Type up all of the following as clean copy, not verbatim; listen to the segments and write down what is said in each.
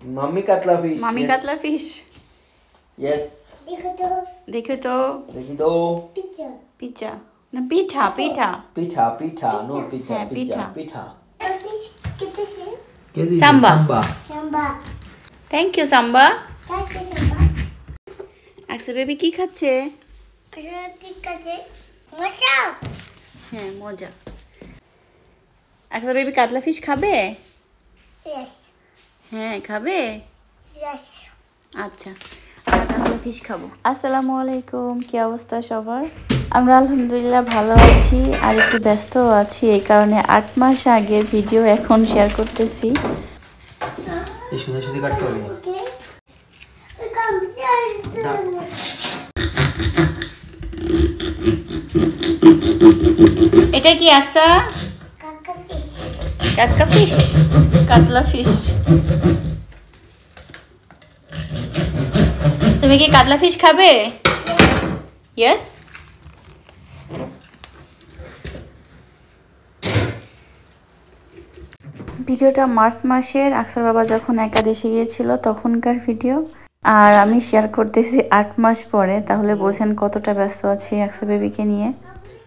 Mummy कतला fish. Mummy कतला fish. Yes. देखो तो देखी दो। पिज्जा ना पीठा पीठा पीठा पीठा नो पीठा हाँ, पीठा पीठा। पीठा Samba. Thank you Samba. Aqsa baby কি খাচ্ছে? হ্যাঁ মজা। আকসা বেবি কাতলা ফিশ খাবে? হ্যাঁ খাবে। আচ্ছা আমরা কাতলা ফিশ খাবো। আসসালামু আলাইকুম, কি অবস্থা সবার? আমরা আলহামদুলিল্লাহ ভালো আছি আর একটু ব্যস্ত আছি, এই কারণে 8 মাস আগের ভিডিও এখন শেয়ার করতেছি। এই সুন্দর সুন্দর কাটতে হবে। এটা কি আকসা? কাতলা ফিশ। কাতলা ফিশ। তুমি কি কাতলা ফিশ খাবে? ইয়েস। ভিডিওটা মার্চ মাসের আকসার বাবা যখন একাদশী গিয়েছিল তখনকার ভিডিও, আর আমি শেয়ার করতেছি 8 মাস পরে। তাহলে বোঝেন কতটা ব্যস্ত আছি আকসা বেবিকে নিয়ে।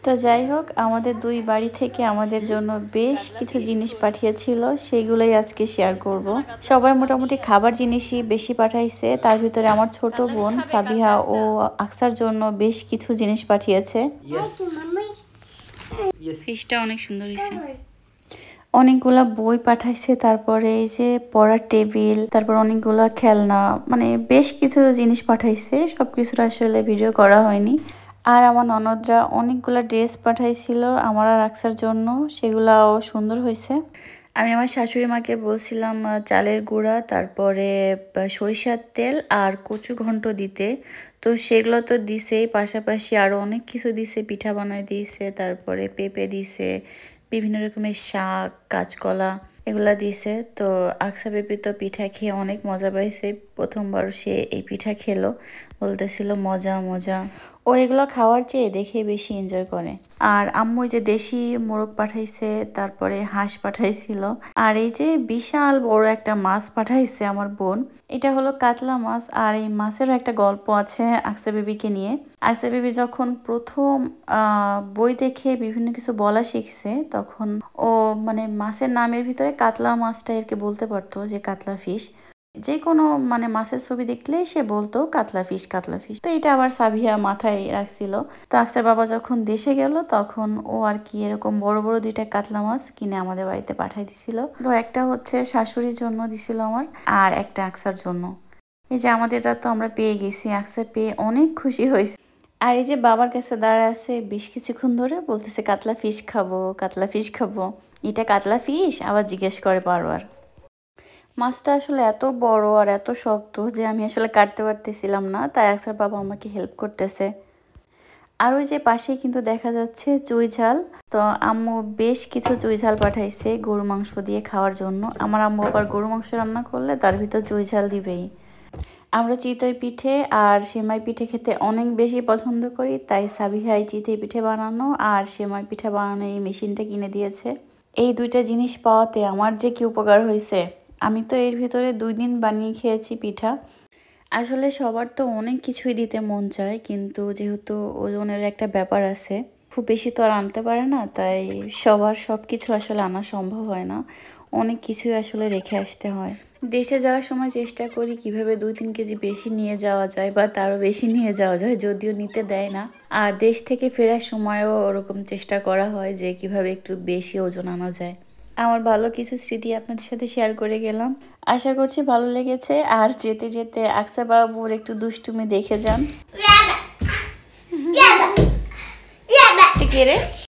তো যাই হোক, আমাদের দুই বাড়ি থেকে আমাদের জন্য বেশ কিছু জিনিস পাঠিয়েছিল, সেইগুলোই আজকে শেয়ার করব। সবাই মোটামুটি খাবার জিনিসই বেশি পাঠাইছে, তার ভিতরে আমার ছোট বোন সাবিহা ও আকসার জন্য বেশ কিছু জিনিস পাঠিয়েছে। ফিশটা অনেক সুন্দর হয়েছে। অনেকগুলা বই পাঠাইছে, তারপরে এই যে পড়ার টেবিল, তারপর অনেকগুলা খেলনা, মানে বেশ কিছু জিনিস পাঠাইছে। সবকিছুর আসলে ভিডিও করা হয়নি। আর আমার ননদরা অনেকগুলা ড্রেস পাঠাইছিল আমার আর আকসার জন্য, সেগুলাও সুন্দর হয়েছে। আমি আমার শাশুড়ি মাকে বলছিলাম চালের গুঁড়া, তারপরে সরিষার তেল আর কচু ঘন্ট দিতে, তো সেগুলো তো দিছেই, পাশাপাশি আরও অনেক কিছু দিছে। পিঠা বানায় দিয়েছে, তারপরে পেঁপে দিছে, বিভিন্ন রকমের শাক, কাঁচকলা এগুলা দিছে। তো আকসা বেবি তো পিঠা খেয়ে অনেক মজা পাইছে, প্রথমবার সে এই পিঠা খেলো, বলতেছিল মজা মজা। ও এগুলো খাওয়ার চেয়ে দেখে বেশি এনজয় করে। আর আম্মু যে দেশি মোরগ পাঠাইছে, তারপরে হাঁস পাঠাইছিল, আর এই যে বিশাল বড় একটা মাছ পাঠাইছে আমার বোন। এটা হলো কাতলা মাছ, আর এই মাছেরও একটা গল্প আছে আকসা বেবিকে নিয়ে। আকসা বেবি যখন প্রথম বই দেখে বিভিন্ন কিছু বলা শিখছে, তখন ও মানে মাছের নামের ভিতরে কাতলা মাছটা এরকে বলতে পারতো যে কাতলা ফিশ। যে কোনো মানে মাছের ছবি দেখলে সে বলতো কাতলা ফিশ কাতলা ফিশ। তো এটা আবার সাবিহা মাথায় রাখছিল। তো আকসার বাবা যখন দেশে গেল তখন ও আর কি এরকম বড় বড় 2টা কাতলা মাছ কিনে আমাদের বাড়িতে পাঠাই দিছিল। তো একটা হচ্ছে শাশুড়ির জন্য দিছিল আমার, আর একটা আকসার জন্য। এই যে আমাদেরটা তো আমরা পেয়ে গেছি, আকসা পেয়ে অনেক খুশি হয়েছে। আর এই যে বাবার কাছে দাঁড়ায় আছে বেশ কিছুক্ষণ ধরে, বলতেছে কাতলা ফিশ খাবো, কাতলা ফিশ খাবো। এটা কাতলা ফিশ আবার জিজ্ঞেস করে বারবার। মাছটা আসলে এত বড় আর এত শক্ত যে আমি আসলে কাটতে পারতেছিলাম না, তাই আকসার বাবা আমাকে হেল্প করতেছে। আর ওই যে পাশে কিন্তু দেখা যাচ্ছে চুই ঝাল। তো আম্মু বেশ কিছু চুই ঝাল পাঠাইছে গরু মাংস দিয়ে খাওয়ার জন্য। আমার আম্মু আবার গরু মাংস রান্না করলে তার ভিতর চুই ঝাল দিবেই। আমরা চিতই পিঠে আর সেমাই পিঠে খেতে অনেক বেশি পছন্দ করি, তাই সাবিহাই চিতই পিঠে বানানো আর সেমাই পিঠা বানানো এই মেশিনটা কিনে দিয়েছে। এই 2টা জিনিস পাওয়াতে আমার যে কি উপকার হয়েছে। আমি তো এর ভিতরে 2 দিন বানিয়ে খেয়েছি পিঠা। আসলে সবার তো অনেক কিছুই দিতে মন চায়, কিন্তু যেহেতু ওজনের একটা ব্যাপার আছে, খুব বেশি তো আর আনতে পারে না, তাই সবার সব কিছু আসলে আনা সম্ভব হয় না। অনেক কিছুই আসলে রেখে আসতে হয়। দেশে যাওয়ার সময় চেষ্টা করি কিভাবে 2-3 কেজি বেশি নিয়ে যাওয়া যায় বা তারও বেশি নিয়ে যাওয়া যায়, যদিও নিতে দেয় না। আর দেশ থেকে ফেরার সময়ও ওরকম চেষ্টা করা হয় যে কিভাবে একটু বেশি ওজন আনা যায়। আমার ভালো কিছু স্মৃতি আপনাদের সাথে শেয়ার করে গেলাম, আশা করছি ভালো লেগেছে। আর যেতে যেতে আকসা বাবুর একটু দুষ্টুমি দেখে যান। কে রে?